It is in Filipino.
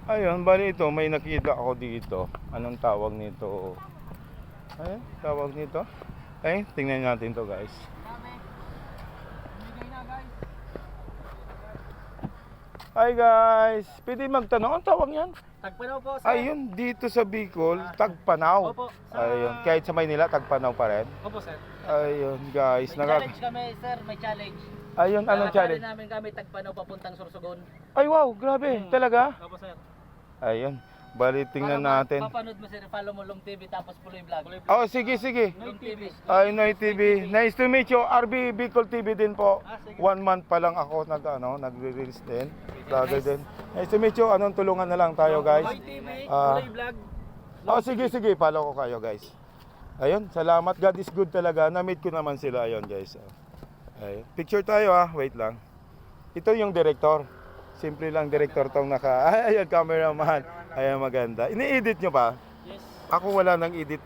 Ayun, bali ito, may nakita ako dito. Anong tawag nito? Ay, tawag nito? Ay, tingnan natin to guys. Hi guys! Pwede magtanong, ang tawag yan? Tagpanaw po, sir. Ayun, dito sa Bicol, Tagpanaw. Opo, Ayun, kahit sa Maynila, Tagpanaw pa rin. Opo, sir. Ayun guys, May challenge kami, sir. May challenge. Ayun, anong challenge? namin kami Tagpanaw papuntang Sorsogon. Ay wow, grabe, talaga? Opo, sir. Ayun, bali tingnan natin. Papanood mo, sir. Follow mo Long TV tapos Puloy Vlog. Oh, sige, sige. Long TV. Ay, Noy TV. Nice to meet you. RB Bicol TV din po. Sige. 1 month pa lang ako nagre-release din. Vlogger din. Nice to meet you. Anong tulungan na lang tayo, guys? Long TV, Ah. Puloy Vlog. Oh, sige, sige. Follow ko kayo, guys. Ayun, salamat. God is good talaga. Na-meet ko naman sila. Ayun, guys. Ayun. Picture tayo, ha. Wait lang. Ito yung director. Simple lang director tong ayun, cameraman. Ayun, maganda. Ini-edit nyo pa? Yes. Ako wala nang edit.